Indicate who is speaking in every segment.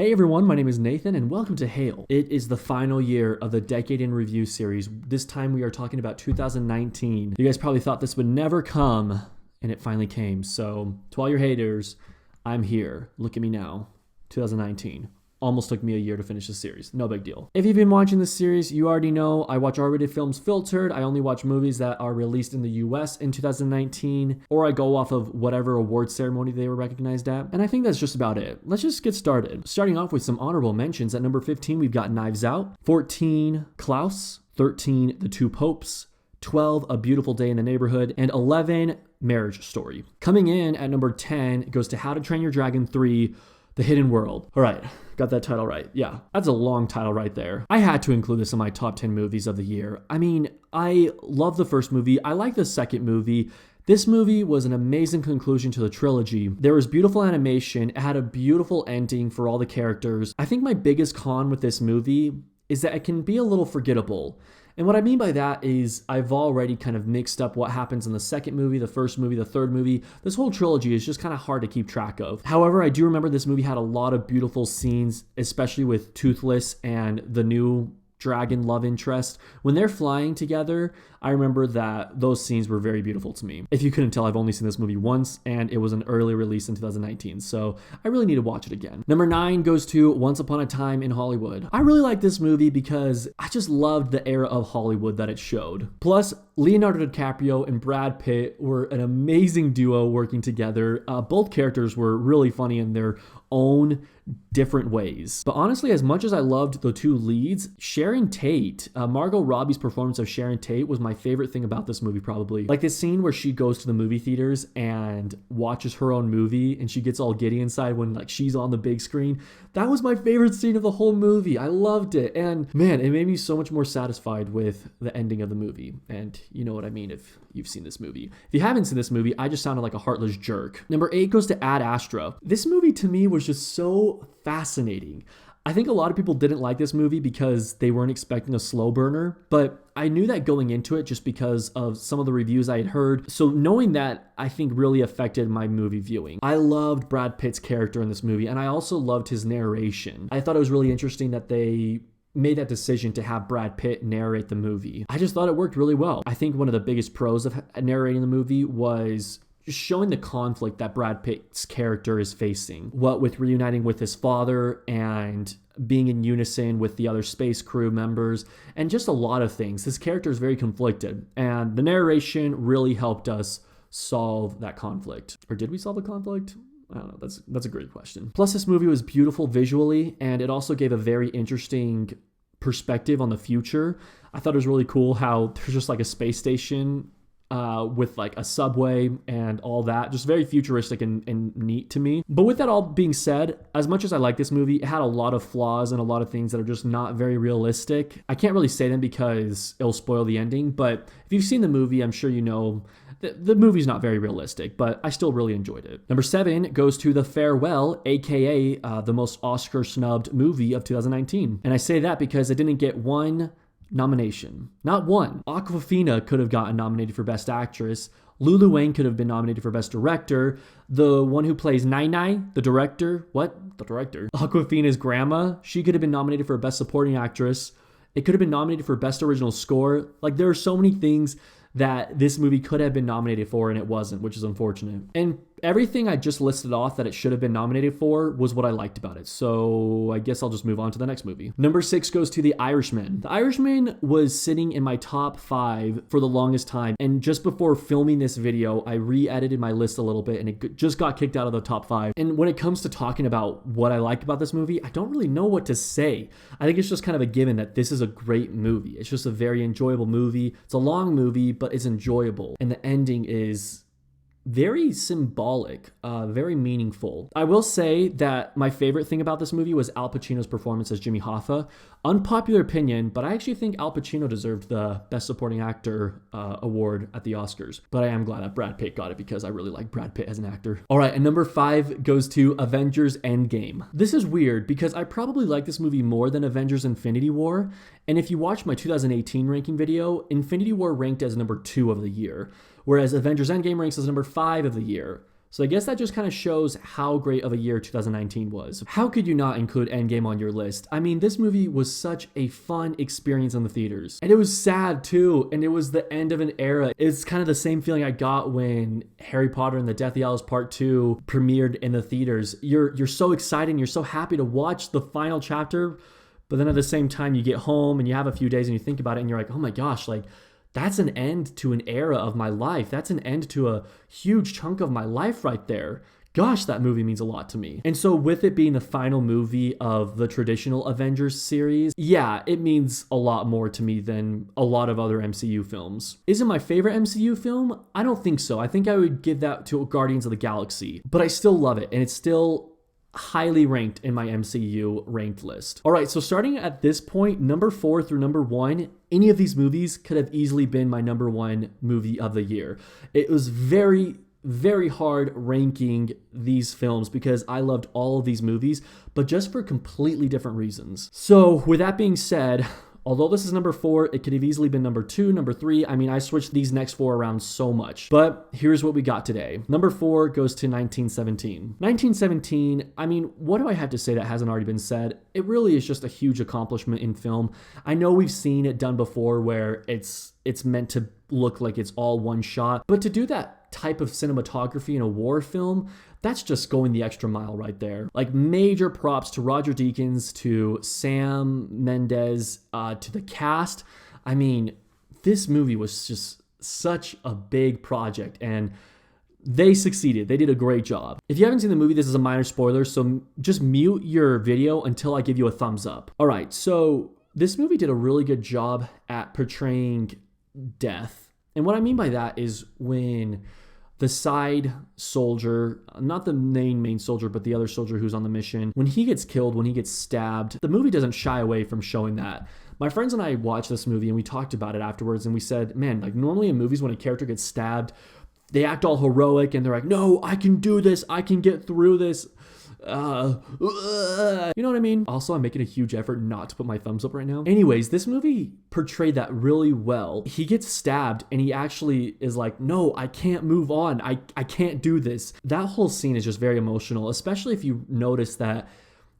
Speaker 1: Hey everyone, my name is Nathan and welcome to Hail. It is the final year of the Decade in Review series. This time we are talking about 2019. You guys probably thought this would never come, and it finally came. So, to all your haters, I'm here. Look at me now. 2019. Almost took me a year to finish the series. No big deal. If you've been watching this series, you already know I watch R-rated films filtered. I only watch movies that are released in the US in 2019, or I go off of whatever award ceremony they were recognized at. And I think that's just about it. Let's just get started. Starting off with some honorable mentions. At number 15, we've got Knives Out. 14, Klaus. 13, The Two Popes. 12, A Beautiful Day in the Neighborhood. And 11, Marriage Story. Coming in at number 10 goes to How to Train Your Dragon 3, The Hidden World. All right, got that title right. Yeah, that's a long title right there. I had to include this in my top 10 movies of the year. I mean, I love the first movie. I like the second movie. This movie was an amazing conclusion to the trilogy. There was beautiful animation. It had a beautiful ending for all the characters. I think my biggest con with this movie is that it can be a little forgettable. And what I mean by that is I've already kind of mixed up what happens in the second movie, the first movie, the third movie. This whole trilogy is just kind of hard to keep track of. However, I do remember this movie had a lot of beautiful scenes, especially with Toothless and the new dragon love interest. When they're flying together, I remember that those scenes were very beautiful to me. If you couldn't tell, I've only seen this movie once, and it was an early release in 2019, so I really need to watch it again. Number 9 goes to Once Upon a Time in Hollywood. I really like this movie because I just loved the era of Hollywood that it showed. Plus, Leonardo DiCaprio and Brad Pitt were an amazing duo working together. Both characters were really funny in their own different ways. But honestly, as much as I loved the two leads, Sharon Tate, Margot Robbie's performance of Sharon Tate was my favorite thing about this movie probably. Like this scene where she goes to the movie theaters and watches her own movie and she gets all giddy inside when like she's on the big screen. That was my favorite scene of the whole movie. I loved it. And man, it made me so much more satisfied with the ending of the movie. And you know what I mean if you've seen this movie. If you haven't seen this movie, I just sounded like a heartless jerk. Number 8 goes to Ad Astra. This movie to me was just so fascinating. I think a lot of people didn't like this movie because they weren't expecting a slow burner, but I knew that going into it just because of some of the reviews I had heard. So knowing that, I think really affected my movie viewing. I loved Brad Pitt's character in this movie, and I also loved his narration. I thought it was really interesting that they made that decision to have Brad Pitt narrate the movie. I just thought it worked really well. I think one of the biggest pros of narrating the movie was just showing the conflict that Brad Pitt's character is facing. What with reuniting with his father and being in unison with the other space crew members and just a lot of things. His character is very conflicted, and the narration really helped us solve that conflict. Or did we solve the conflict? I don't know. That's a great question. Plus, this movie was beautiful visually, and it also gave a very interesting perspective on the future. I thought it was really cool how there's just like a space station with like a subway and all that. Just very futuristic and neat to me. But with that all being said, as much as I like this movie, it had a lot of flaws and a lot of things that are just not very realistic. I can't really say them because it'll spoil the ending, but if you've seen the movie, I'm sure you know the movie's not very realistic, but I still really enjoyed it. Number 7 goes to The Farewell, aka the most Oscar snubbed movie of 2019. And I say that because it didn't get one nomination. Not one. Awkwafina could have gotten nominated for Best Actress. Lulu Wang could have been nominated for Best Director. The one who plays Nai Nai, the director, Awkwafina's grandma, she could have been nominated for Best Supporting Actress. It could have been nominated for Best Original Score. Like, there are so many things that this movie could have been nominated for and it wasn't, which is unfortunate. And everything I just listed off that it should have been nominated for was what I liked about it. So I guess I'll just move on to the next movie. Number 6 goes to The Irishman. The Irishman was sitting in my top 5 for the longest time. And just before filming this video, I re-edited my list a little bit and it just got kicked out of the top 5. And when it comes to talking about what I liked about this movie, I don't really know what to say. I think it's just kind of a given that this is a great movie. It's just a very enjoyable movie. It's a long movie, but it's enjoyable. And the ending is very symbolic, very meaningful. I will say that my favorite thing about this movie was Al Pacino's performance as Jimmy Hoffa. Unpopular opinion, but I actually think Al Pacino deserved the Best Supporting Actor award at the Oscars. But I am glad that Brad Pitt got it because I really like Brad Pitt as an actor. All right, and number 5 goes to Avengers Endgame. This is weird because I probably like this movie more than Avengers Infinity War. And if you watch my 2018 ranking video, Infinity War ranked as number 2 of the year, whereas Avengers Endgame ranks as number 5 of the year. So I guess that just kind of shows how great of a year 2019 was. How could you not include Endgame on your list? I mean, this movie was such a fun experience in the theaters. And it was sad too, and it was the end of an era. It's kind of the same feeling I got when Harry Potter and the Deathly Hallows Part 2 premiered in the theaters. You're so excited and you're so happy to watch the final chapter, but then at the same time you get home and you have a few days and you think about it and you're like, oh my gosh, like that's an end to an era of my life. That's an end to a huge chunk of my life right there. Gosh, that movie means a lot to me. And so with it being the final movie of the traditional Avengers series, yeah, it means a lot more to me than a lot of other MCU films. Is it my favorite MCU film? I don't think so. I think I would give that to Guardians of the Galaxy, but I still love it, and it's still highly ranked in my MCU ranked list. All right, so starting at this point, number 4 through number 1, any of these movies could have easily been my number 1 movie of the year. It was very hard ranking these films because I loved all of these movies, but just for completely different reasons. So with that being said, although this is number 4, it could have easily been number 2, number 3. I mean, I switched these next 4 around so much. But here's what we got today. Number 4 goes to 1917. 1917, I mean, what do I have to say that hasn't already been said? It really is just a huge accomplishment in film. I know we've seen it done before where it's meant to look like it's all one shot, but to do that type of cinematography in a war film, that's just going the extra mile right there. Like, major props to Roger Deakins, to Sam Mendes, to the cast. I mean, this movie was just such a big project, and they succeeded. They did a great job. If you haven't seen the movie, this is a minor spoiler, so just mute your video until I give you a thumbs up. All right, so this movie did a really good job at portraying death. And what I mean by that is when the side soldier, not the main soldier, but the other soldier who's on the mission, when he gets killed, when he gets stabbed, the movie doesn't shy away from showing that. My friends and I watched this movie and we talked about it afterwards, and we said, man, like normally in movies when a character gets stabbed, they act all heroic and they're like, no, I can do this. I can get through this. You know what I mean? Also, I'm making a huge effort not to put my thumbs up right now. Anyways, this movie portrayed that really well. He gets stabbed and he actually is like, no, I can't move on. I can't do this. That whole scene is just very emotional, especially if you notice that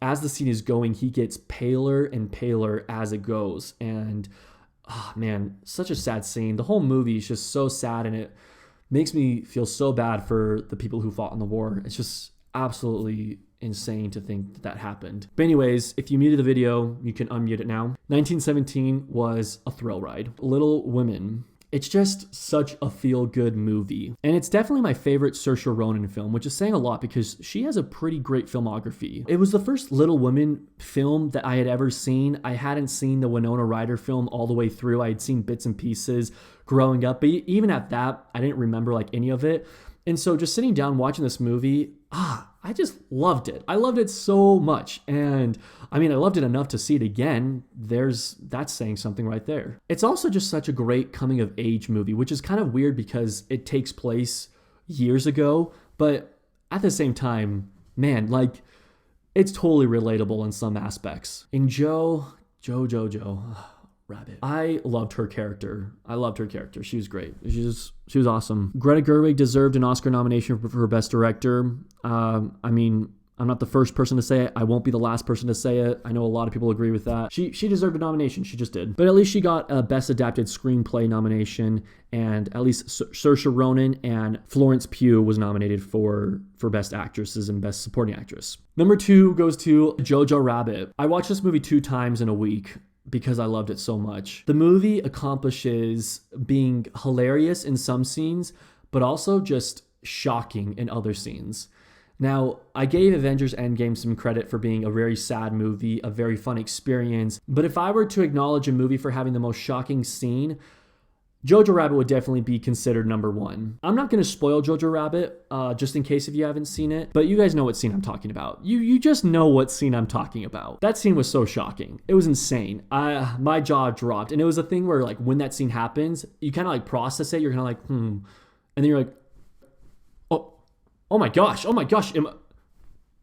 Speaker 1: as the scene is going, he gets paler and paler as it goes. And man, such a sad scene. The whole movie is just so sad, and it makes me feel so bad for the people who fought in the war. It's just absolutely insane to think that happened. But anyways, if you muted the video, you can unmute it now. 1917 was a thrill ride. Little Women. It's just such a feel-good movie. And it's definitely my favorite Saoirse Ronan film, which is saying a lot because she has a pretty great filmography. It was the first Little Women film that I had ever seen. I hadn't seen the Winona Ryder film all the way through. I had seen bits and pieces growing up, but even at that, I didn't remember like any of it. And so just sitting down watching this movie, I just loved it. I loved it so much. And I mean, I loved it enough to see it again. That's saying something right there. It's also just such a great coming of age movie, which is kind of weird because it takes place years ago. But at the same time, man, like it's totally relatable in some aspects. And Jo, Rabbit. I loved her character. She was great. She was awesome. Greta Gerwig deserved an Oscar nomination for her Best Director. I mean, I'm not the first person to say it. I won't be the last person to say it. I know a lot of people agree with that. She deserved a nomination. She just did. But at least she got a Best Adapted Screenplay nomination, and at least Saoirse Ronan and Florence Pugh was nominated for Best Actresses and Best Supporting Actress. Number 2 goes to Jojo Rabbit. I watched this movie 2 times in a week because I loved it so much. The movie accomplishes being hilarious in some scenes, but also just shocking in other scenes. Now, I gave Avengers Endgame some credit for being a very sad movie, a very fun experience, but if I were to acknowledge a movie for having the most shocking scene, Jojo Rabbit would definitely be considered number 1. I'm not going to spoil Jojo Rabbit, just in case if you haven't seen it, but you guys know what scene I'm talking about. You just know what scene I'm talking about. That scene was so shocking. It was insane. My jaw dropped, and it was a thing where like when that scene happens, you kind of like process it. You're kind of like, and then you're like, oh my gosh,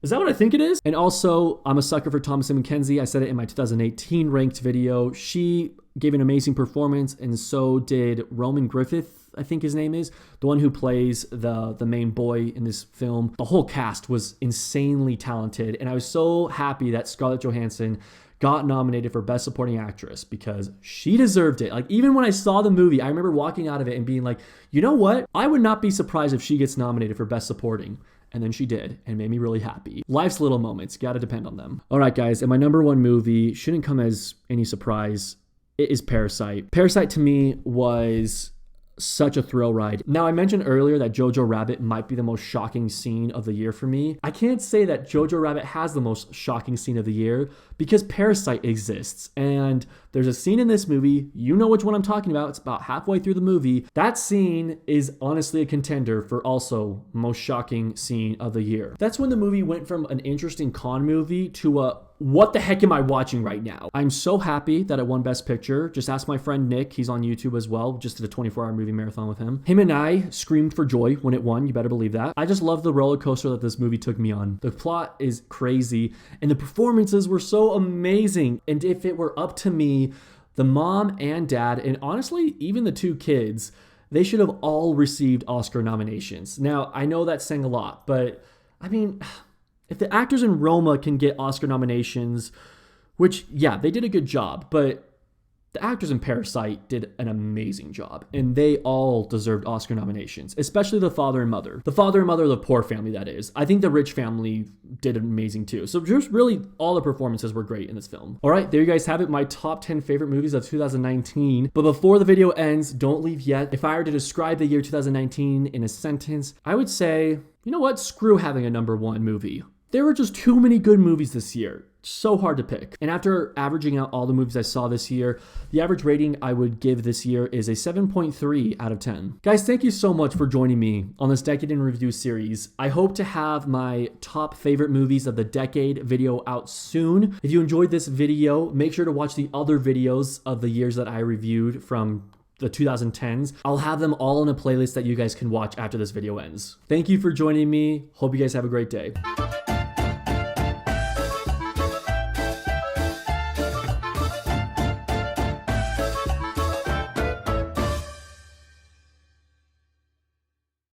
Speaker 1: Is that what I think it is? And also, I'm a sucker for Thomasin McKenzie. I said it in my 2018 ranked video. She gave an amazing performance, and so did Roman Griffith, I think his name is, the one who plays the main boy in this film. The whole cast was insanely talented, and I was so happy that Scarlett Johansson got nominated for Best Supporting Actress because she deserved it. Like, even when I saw the movie, I remember walking out of it and being like, you know what? I would not be surprised if she gets nominated for Best Supporting. And then she did, and made me really happy. Life's little moments, gotta depend on them. All right, guys, and my number one movie shouldn't come as any surprise. It is Parasite. Parasite to me was such a thrill ride. Now, I mentioned earlier that Jojo Rabbit might be the most shocking scene of the year for me. I can't say that Jojo Rabbit has the most shocking scene of the year because Parasite exists. And there's a scene in this movie, you know which one I'm talking about, it's about halfway through the movie. That scene is honestly a contender for also most shocking scene of the year. That's when the movie went from an interesting con movie to a what the heck am I watching right now? I'm so happy that it won Best Picture. Just ask my friend Nick, he's on YouTube as well. Just did a 24-hour movie marathon with him. Him and I screamed for joy when it won, you better believe that. I just love the roller coaster that this movie took me on. The plot is crazy, and the performances were so amazing. And if it were up to me, the mom and dad, and honestly, even the two kids, they should have all received Oscar nominations. Now, I know that's saying a lot, but I mean, if the actors in Roma can get Oscar nominations, which, yeah, they did a good job, but the actors in Parasite did an amazing job, and they all deserved Oscar nominations, especially the father and mother. The father and mother of the poor family, that is. I think the rich family did amazing too. So just really all the performances were great in this film. All right, there you guys have it, my top 10 favorite movies of 2019. But before the video ends, don't leave yet. If I were to describe the year 2019 in a sentence, I would say, you know what? Screw having a number one movie. There were just too many good movies this year. So hard to pick. And after averaging out all the movies I saw this year, the average rating I would give this year is a 7.3 out of 10. Guys, thank you so much for joining me on this Decade in Review series. I hope to have my top favorite movies of the decade video out soon. If you enjoyed this video, make sure to watch the other videos of the years that I reviewed from the 2010s. I'll have them all in a playlist that you guys can watch after this video ends. Thank you for joining me. Hope you guys have a great day.